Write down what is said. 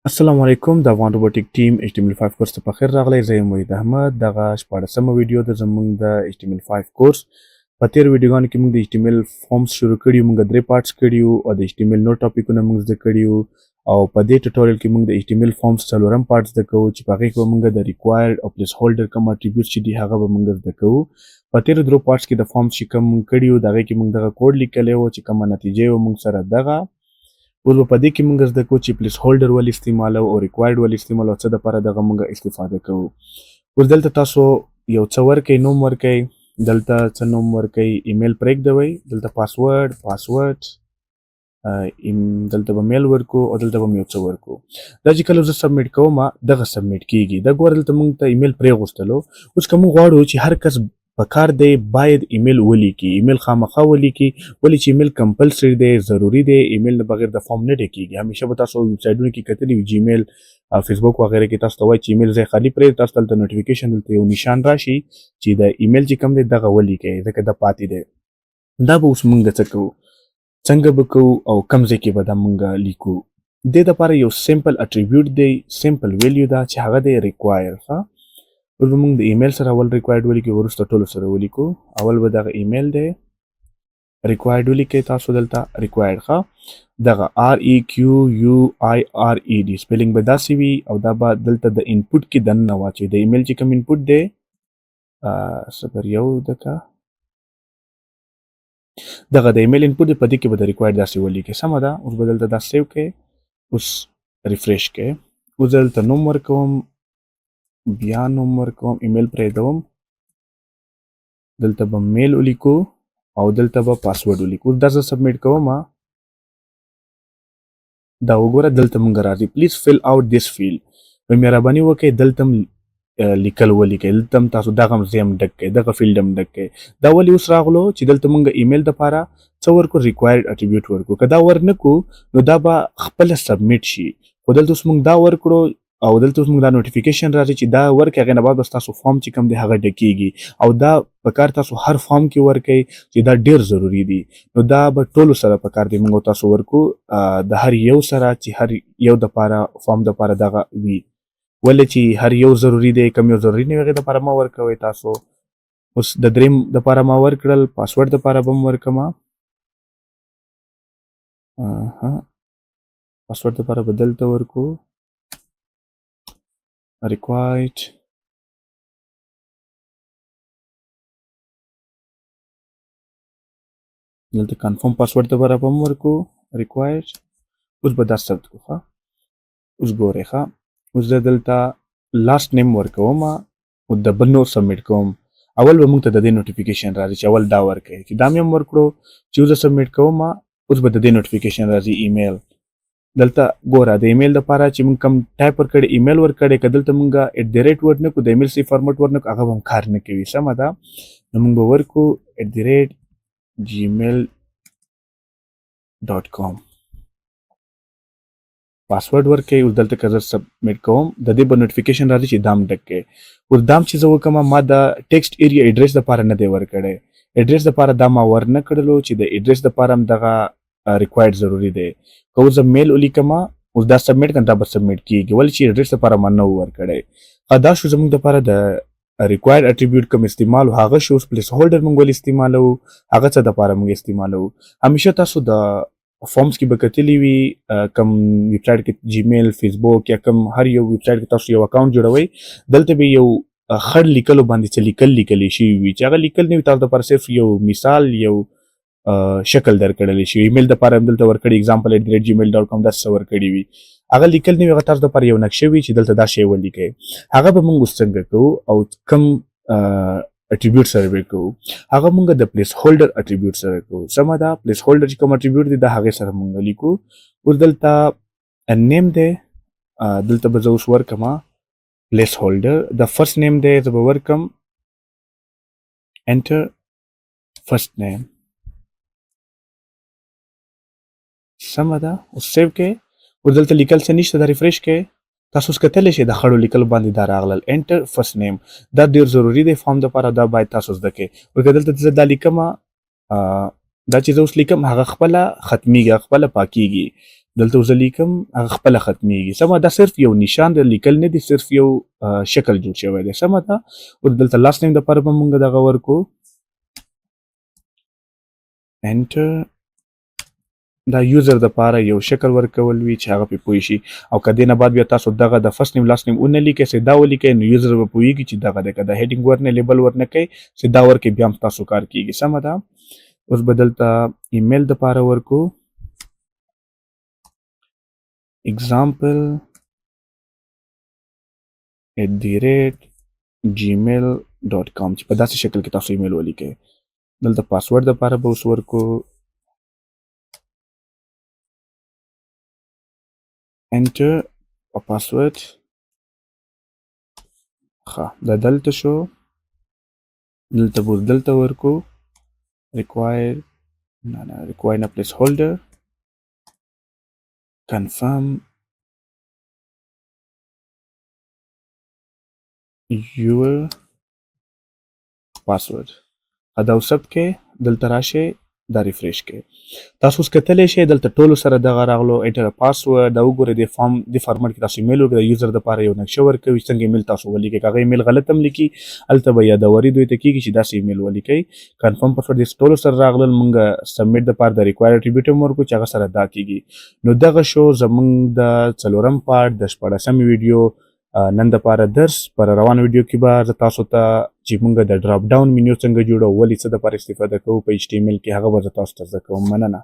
السلام علیکم د افغان روبوټیک ټیم HTML5 کورس ته په خیر راغلی. زه یم وحید احمد. دغه 14مه ویډیو ده زموږ د HTML5 کورس. په تېرو ویډیوګانو کې موږ د HTML فارمز شروع کړي یو، موږ 3 پارټس کړي یو او د HTML نور ټاپکونه موږ زده کړي یو، او په دې ټوټوریال کې موږ د HTML فارمز څلورم پارټ زده کوو چې په هغې کې به موږ د ریکوایرډ او پلیس هولډر کوم اټریبیوټس چې دي هغه به موږ زده کوو. په تېرو درو پارټس کې د فارمز چې کوم موږ کړي یو د هغې کې موږ دغه کوډ لیکلی و چې کومه نتیجه وه موږ سره دغه. اوس به په دې کې موږ زده کوو چې پلیس هولډر ولې استعمالوو او ریکوایرډ ولې استعمالوو، څه دپاره دغه موږ استفاده کوو. اوس دلته تاسو یو څه ورکئ، نوم ورکئ، دلته څه نوم ورکئ، ایمیل پرېږدوئ، دلته پاسورډ دلته به میل ورکو او دلته به یو څه ورکو. دا چې کله زه سبمیټ کوم دغه سبمیټ کیږي. دا ګوره دلته موږ ته ایمیل پرېغوستلو. اوس که موږ غواړو چې هر کس پکار دی باید ایمیل ولیکي، ایمیل خامخا ولیکي، ولې چې ایمیل کمپلسري دی، ضروري دی. ایمیل نه بغیر د فارم نه ډکیږي. همیشه به تاسو ویب سایټونو کې کتلي وي، جیمیل او فیسبوک وغیره کې تاسو ته وایي چې ایمیل ځای خالي پرېږدئ، تاسو ته دلته نوټیفیکیشن دلته یو نشان راشي چې د ایمیل چې کوم دی دغه ولیکئ، ځکه دا پاتې دی. دا به اوس موږ څه کوو، څنګه به کوو او کوم ځای کې به دا موږ لیکو. دې دپاره یو سمپل اټریبیوټ دی، سمپل ویلیو ده چې هغه دی ریکوایر. ښه، اوس به موږ د ایمیل سره اول ریکوایرډ ولیکو، وروسته ټولو سره ولیکو. اول به دغه ایمیل دی ریکوایرډ ولیکئ تاسو دلته ریکوایرډ. ښه، دغه REQUIRED سپیلنګ به داسې وي او دا به دلته د انپوټ کې دننه واچوئ. د ایمیل چې کوم انپوټ دی صفر یو دکه دغه د ایمیل انپوټ دی، په دې کې به د ریکوایرډ داسې ولیکئ. سمه ده. اوس به دلته دا سیو کړئ، اوس ریفریش کړئ. اوس دلته نوم ورکوم، بیا نوم ورکوم، ایمیل پرېږدوم، دلته به میل ولیکو او دلته به پاسورډ ولیکو. دا زه سبمیټ کوم. دا وګوره دلته مونږ راځي پلیز فل آوټ دیس فیلډ. نو مهرباني وکړئ دلته لیکل ولیکئ، دلته هم تاسو دغه ځای هم ډک کړئ، دغه فیلډ هم ډک کړئ. دا ولې اوس راغلو چې دلته مونږ ایمیل دپاره څه ورکړو، ریکوایرډ اټریبیوټ ورکړو. که دا ورنکړو نو دا به خپله سبمیټ شي، خو دلته اوس مونږ دا ورکړو او دلته اوس مونږ دا نوټیفیکیشن راځي چې دا ورکړئ، هغې نه بعد بس تاسو فارم چې کوم دی هغه ډکیږي. او دا په کار تاسو هر فارم کې ورکئ چې دا ډېر ضروري دي. نو دا به ټولو سره په کار دی موږ تاسو ورکو، د هر یو سره چې هر یو دپاره فارم دپاره دغه وي. ولې چې هر یو ضروري دی، کم یو ضروري نه وي هغې دپاره مه ورکوئ تاسو. اوس د دریم دپاره ما ورکړل، پاسورډ دپاره به هم ورکړمه. پاسورډ دپاره به دلته ورکو ریکوایرډ. دلته کنفرم پاسورډ دپاره به هم ورکو ریکوایرډ. اوس به دا ثبت کړو. ښه، اوس ګورئ. ښه، اوس زه دلته لاست نیم ورکوم او د بل نور سبمیټ کوم. اول به موږ ته د دې نوټیفیکیشن راځي چې اول دا ورکړئ، چې دا مې هم ورکړو چې زه سبمیټ کوم. اوس به د دې نوټیفیکیشن راځي ایمیل. دلته ګوره د ایمیل دپاره چې موږ کوم ټایپ ورکړی، ایمیل ورکړی، که دلته موږ ایټ د ریټ ورنکړو، د ایمیل سی فارمټ ورنکړو، هغه به هم کار نه کوي. سمه ده. نو موږ به ورکړو @gmail.com. پاسورډ ورکړئ. اوس دلته که زه سبمیټ کوم د دې به نوټیفیکیشن راځي چې دام ډک کړئ. اوس دام چې زه وکړم ما د ټیکسټ ایریا ایډرس دپاره نه دی ورکړی، ایډرس دپاره دا ما ورنه کړلو چې د ایډرس دپاره هم دغه ریکوایرډ ضروري دی. که اوس زه میل ولیکم، اوس دا سبمیټ کړم، دا به سبمیټ کیږي، ولې چې ایډرس دپاره ما نه و ورکړی. دا شو زموږ دپاره د ریکوایرډ اټریبیوټ کوم استعمال هغه شو. اوس پلیس هولډر موږ ولې استعمالوو، هغه څه دپاره موږ استعمالوو. همیشه تاسو د فارمز کې به کتلی وي، کم ویب سایټ کې جیمیل، فیسبوک یا کم هر یو ویب سایټ کې تاسو یو اکاونټ جوړوئ، دلته به یو خړ لیکلو باندې څه لیکلی شوي وي چې هغه لیکل نه وي، تاسو دپاره صرف یو مثال، یو شکل درکړلی شي. ایمیل دپاره هم دلته ورکړي example @gmail.com داسې څه ورکړي وي، هغه لیکل نه وي، هغه تاسو دپاره یو نقشه وي چې دلته دا شی ولیکئ. هغه به موږ اوس څنګه کوو او کم اټریبیوټ سره به کوو، هغه موږ د پلیس هولډر اټریبیوټ سره کوو. سمه ده. پلیس هولډر چې کوم اټریبیوټ دی د هغې سره موږ لیکو. اوس دلته نیم دی، دلته به زه اوس ورکړم پلیس هولډر. د فرست نیم دی زه به ورکړم انټر فرست نیم. سمه ده. اوس سیو کړئ. اوس دلته لیکل څه نشته، دا ریفریش کړئ. تاسو اوس کتلی شئ د خړو لیکلو باندې دا راغلل انټر فرست نیم. دا ډېر ضروري دی فارم دپاره، دا باید تاسو زده کړئ. ورکه دلته زه دا لیکم، دا چې زه اوس لیکم هغه خپله ختمیږي، خپله پاکیږي. دلته زه لیکم هغه خپله ختمیږي. سمه دا صرف یو نشان د لیکل نه دی، صرف یو شکل جوړ شوی دی. سمه ده. اوس دلته لاست نیم دپاره به مونږ دغه ورکو انټر. دا یوزر دپاره یو شکل ورکول وي چې هغه پې پوه شي، او که دې نه بعد بیا تاسو دغه د فرست نیم لاست نیم ونه لیکئ، سیدا ولیکئ، نو یوزر به پوهېږي چې دغه دی. که د هیډینګ ورنه لیبل ورنه کوئ، سیدا ورکئ، بیا هم ستاسو کار کېږي. سمه ده. اوس به دلته ایمیل دپاره ورکو example@gmail.com چې په داسې شکل کې تاسو ایمیل ولیکئ. دلته پاسورډ دپاره به اوس ورکو انټر او پاسورډ. ښه دا دلته شو. دلته به اوس دلته ورکو require نه placeholder confirm your password. دا ثبت کې دلته راشئ، دا ریفریش کې. تاسو اوس کتلی شئ دلته ټولو سره دغه راغلو انټر پاسورډ. دا وګورئ دې فارمټ کې تاسو ایمیل وکړئ، د یوزر دپاره یو نقشه ورکوي څنګه ایمیل تاسو ولیکئ. که هغه ایمیل غلط هم لیکي هلته به یادوري دوی ته کېږي چې داسې ایمیل ولیکئ. کنفرم پاسورډ دې ټولو سره راغلل. مونږ سبمیټ دپاره د ریکوایر اټریبیوټ هم ورکړو چې هغه سره دا کېږي. نو دغه شو زمونږ د 4م پارټ د 14مې ویډیو نن دپاره درس. پر روانه ویډیو کې به زه تاسو ته چې مونږ د ډراپ ډاون منیو څنګه جوړو، ولې څه دپاره استفاده کوو په HTML کې، هغه به زه تاسو ته زده کوم. مننه.